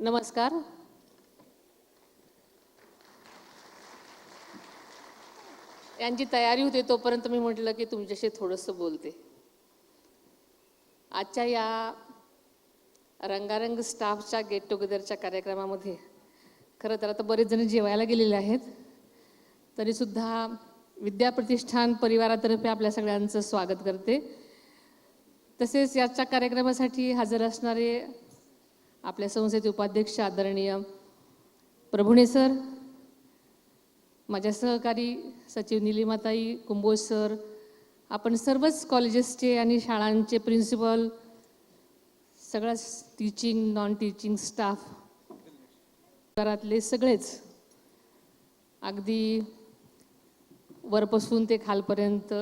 नमस्कार. यांची तयारी होते तोपर्यंत मी म्हटलं की तुमच्याशी थोडंसं बोलते. आजच्या या रंगारंग स्टाफच्या गेट टुगेदरच्या कार्यक्रमामध्ये खरं तर आता बरेच जण जेवायला गेलेले आहेत, तरीसुद्धा विद्याप्रतिष्ठान परिवारातर्फे आपल्या सगळ्यांचं स्वागत करते. तसेच याच्या कार्यक्रमासाठी हजर असणारे आपल्या संस्थेचे उपाध्यक्ष आदरणीय प्रभुणे सर, माझ्या सहकारी सचिव निलिमाताई कुंभोज सर, आपण सर्वच कॉलेजेसचे आणि शाळांचे प्रिन्सिपल, सगळंच टीचिंग नॉन टीचिंग स्टाफ, घरातले सगळेच अगदी वरपासून ते खालपर्यंत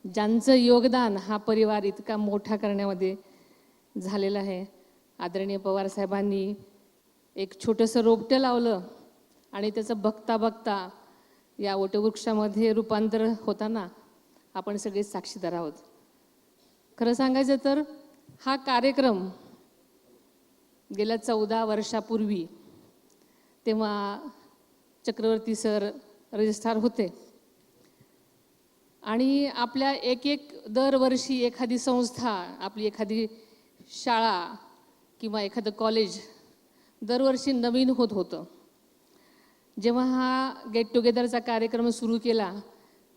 ज्यांचं योगदान हा परिवार इतका मोठा करण्यामध्ये झालेला आहे. आदरणीय पवार साहेबांनी एक छोटंसं रोपटं लावलं आणि त्याचं बघता बघता या वटवृक्षामध्ये रूपांतर होताना आपण सगळे साक्षीदार आहोत. खरं सांगायचं तर हा कार्यक्रम गेल्या 14 वर्षापूर्वी तेव्हा चक्रवर्ती सर रजिस्ट्रार होते आणि आपल्या एक दरवर्षी एखादी संस्था, आपली एखादी शाळा किंवा एखादं कॉलेज दरवर्षी नवीन होत होतं. जेव्हा हा गेट टुगेदरचा कार्यक्रम सुरू केला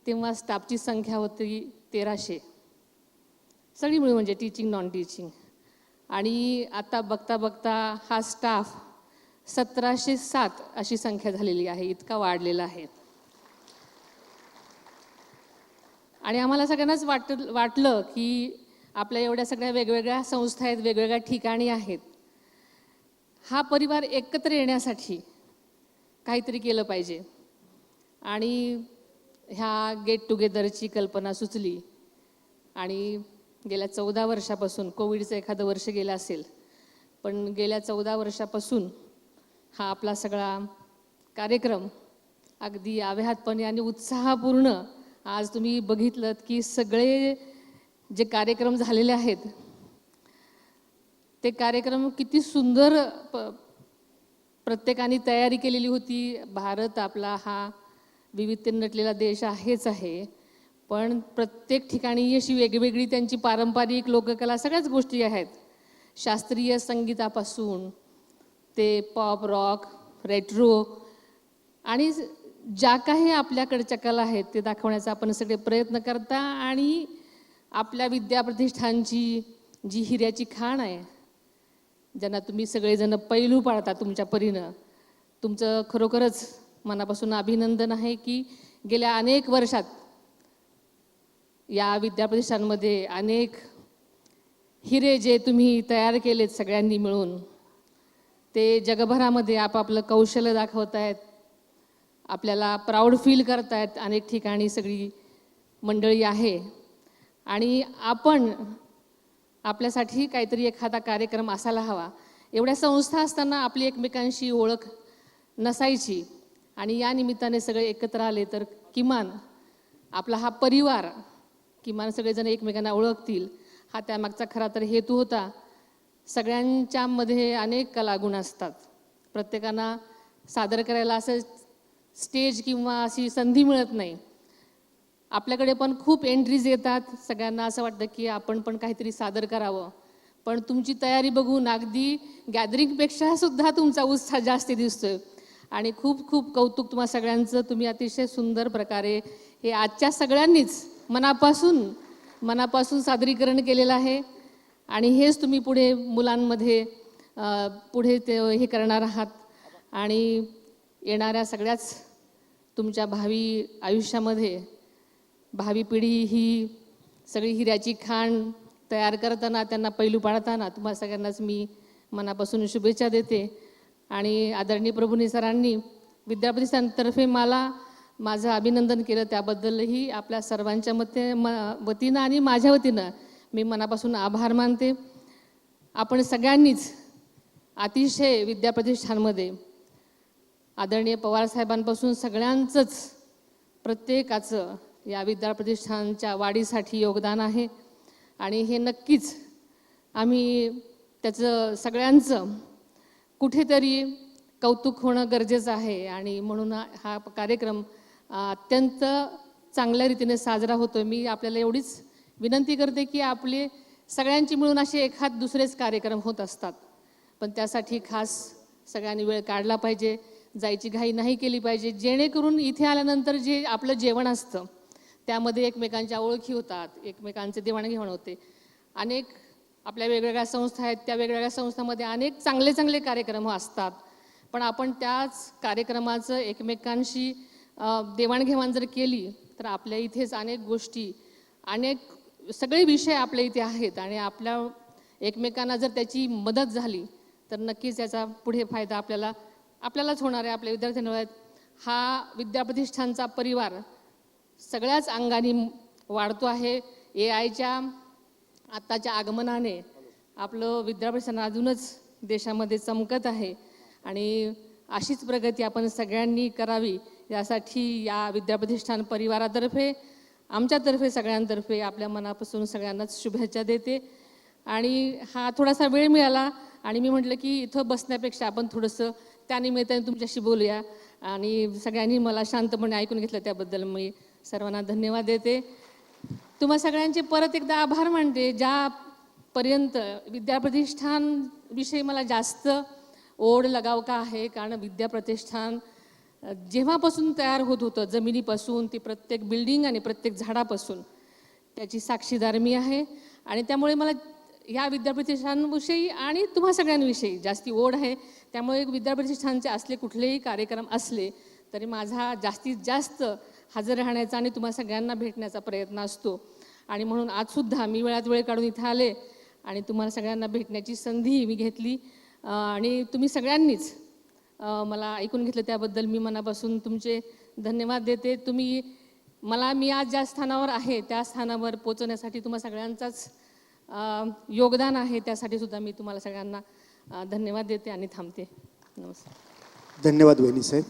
तेव्हा स्टाफची संख्या होती 1300, सगळी मिळून म्हणजे टीचिंग नॉन टीचिंग. आणि आता बघता बघता हा स्टाफ 1707 अशी संख्या झालेली आहे, इतका वाढलेला आहे. आणि आम्हाला सगळ्यांनाच वाटलं की आपल्या एवढ्या सगळ्या वेगवेगळ्या संस्था आहेत, वेगवेगळ्या ठिकाणी आहेत, हा परिवार एकत्र येण्यासाठी काहीतरी केलं पाहिजे. आणि ह्या गेट टुगेदरची कल्पना सुचली आणि गेल्या 14 वर्षापासून, कोविडचं एखादं वर्ष गेलं असेल, पण गेल्या 14 वर्षापासून हा आपला सगळा कार्यक्रम अगदी अव्याहतपणे आणि उत्साहपूर्ण, आज तुम्ही बघितलं की सगळे जे कार्यक्रम झालेले आहेत ते कार्यक्रम किती सुंदर प्रत्येकाने तयारी केलेली होती. भारत आपला हा विविधतेने नटलेला देश आहेच आहे, पण प्रत्येक ठिकाणी अशी वेगवेगळी त्यांची पारंपरिक लोककला सगळ्याच गोष्टी आहेत. शास्त्रीय संगीतापासून ते पॉप रॉक, रेट्रो आणि ज्या काही आपल्याकडच्या कला आहेत ते दाखवण्याचा आपण सगळे प्रयत्न करता. आणि आपल्या विद्याप्रतिष्ठानची जी हिऱ्याची खाण आहे, ज्यांना तुम्ही सगळेजण पैलू पाडता तुमच्या परीनं, तुमचं खरोखरच मनापासून अभिनंदन आहे की गेल्या अनेक वर्षात या विद्याप्रतिष्ठानमध्ये अनेक हिरे जे तुम्ही तयार केलेत सगळ्यांनी मिळून, ते जगभरामध्ये आपापलं कौशल्य दाखवत आहेत, आपल्याला प्राऊड फील करतायत. अनेक ठिकाणी सगळी मंडळी आहे आणि आपण आपल्यासाठी काहीतरी एखादा कार्यक्रम असायला हवा. एवढ्या संस्था असताना आपली एकमेकांशी ओळख नसायची आणि या निमित्ताने सगळे एकत्र आले तर किमान आपला हा परिवार, किमान सगळेजण एकमेकांना ओळखतील, हा त्यामागचा खरा तर हेतू होता. सगळ्यांच्यामध्ये अनेक कलागुण असतात, प्रत्येकांना सादर करायला असं स्टेज किंवा अशी संधी मिळत नाही. आपल्याकडे पण खूप एंट्रीज येतात, सगळ्यांना असं वाटतं की आपण पण काहीतरी सादर करावं, पण तुमची तयारी बघून अगदी गॅदरिंगपेक्षा सुद्धा तुमचा उत्साह जास्त दिसतोय आणि खूप खूप कौतुक तुम्हा सगळ्यांचं. तुम्ही अतिशय सुंदर प्रकारे हे आजच्या सगळ्यांनीच मनापासून सादरीकरण केलेलं आहे आणि हेच तुम्ही पुढे मुलांमध्ये पुढे ते हे करणार आहात. आणि येणाऱ्या सगळ्याच तुमच्या भावी आयुष्यामध्ये भावी पिढी ही सगळी हिऱ्याची खाण तयार करताना, त्यांना पैलू पाडताना तुम्हा सगळ्यांनाच मी मनापासून शुभेच्छा देते. आणि आदरणीय प्रभुणे सरांनी विद्याप्रतिष्ठानतर्फे मला माझं अभिनंदन केलं, त्याबद्दलही आपल्या सर्वांच्या वतीनं आणि माझ्या वतीनं मी मनापासून आभार मानते. आपण सगळ्यांनीच अतिशय विद्याप्रतिष्ठानमध्ये आदरणीय पवारसाहेबांपासून सगळ्यांचंच प्रत्येकाचं या विद्याप्रतिष्ठानच्या वाढीसाठी योगदान आहे आणि हे नक्कीच आम्ही त्याचं सगळ्यांचं कुठेतरी कौतुक होणं गरजेचं आहे आणि म्हणून हा कार्यक्रम अत्यंत चांगल्या रीतीने साजरा होतो. मी आपल्याला एवढीच विनंती करते की आपले सगळ्यांची मिळून असे एखाद दुसरेच कार्यक्रम होत असतात, पण त्यासाठी खास सगळ्यांनी वेळ काढला पाहिजे, जायची घाई नाही केली पाहिजे, जेणेकरून इथे आल्यानंतर जे आपलं जेवण असतं त्यामध्ये एकमेकांच्या ओळखी होतात, एकमेकांचे देवाणघेवाण होते. अनेक आपल्या वेगवेगळ्या संस्था आहेत, त्या वेगवेगळ्या संस्थांमध्ये अनेक चांगले चांगले कार्यक्रम असतात, पण आपण त्याच कार्यक्रमाचं एकमेकांशी देवाणघेवाण जर केली तर आपल्या इथेच अनेक गोष्टी, अनेक सगळे विषय आपल्या इथे आहेत आणि आपल्या एकमेकांना जर त्याची मदत झाली तर नक्कीच याचा पुढे फायदा आपल्यालाच होणार आहे, आपल्या विद्यार्थ्यांना. हा विद्याप्रतिष्ठानचा परिवार सगळ्याच अंगाने वाढतो आहे. AIच्या आत्ताच्या आगमनाने आपलं विद्याप्रतिष्ठान अजूनच देशामध्ये चमकत आहे आणि अशीच प्रगती आपण सगळ्यांनी करावी यासाठी या विद्याप्रतिष्ठान परिवारातर्फे, आमच्यातर्फे, सगळ्यांतर्फे आपल्या मनापासून सगळ्यांनाच शुभेच्छा देते. आणि हा थोडासा वेळ मिळाला आणि मी म्हटलं की इथं बसण्यापेक्षा आपण थोडंसं त्यानिमित्ताने तुमच्याशी बोलूया आणि सगळ्यांनी मला शांतपणे ऐकून घेतलं त्याबद्दल मी सर्वांना धन्यवाद देते. तुम्हा सगळ्यांचे परत एकदा आभार मानते. ज्यापर्यंत विद्याप्रतिष्ठानविषयी मला जास्त ओढ लगाव का आहे, कारण विद्याप्रतिष्ठान जेव्हापासून तयार होत होतं, जमिनीपासून ती प्रत्येक बिल्डिंग आणि प्रत्येक झाडापासून, त्याची साक्षीदार मी आहे. आणि त्यामुळे मला ह्या विद्याप्रतिष्ठानविषयी आणि तुम्हा सगळ्यांविषयी जास्ती ओढ आहे. त्यामुळे विद्याप्रतिष्ठानचे असले कुठलेही कार्यक्रम असले तरी माझा जास्तीत जास्त हजर राहण्याचा आणि तुम्हा सगळ्यांना भेटण्याचा प्रयत्न असतो. आणि म्हणून आजसुद्धा मी वेळात वेळ काढून इथं आले आणि तुम्हाला सगळ्यांना भेटण्याची संधी मी घेतली आणि तुम्ही सगळ्यांनीच मला ऐकून घेतलं त्याबद्दल मी मनापासून तुमचे धन्यवाद देते. मी आज ज्या स्थानावर आहे त्या स्थानावर पोहोचवण्यासाठी तुम्हा सगळ्यांचाच योगदान आहे, त्यासाठी सुद्धा मी तुम्हाला सगळ्यांना धन्यवाद देते आणि थांबते. नमस्कार. धन्यवाद वहिनी साहेब.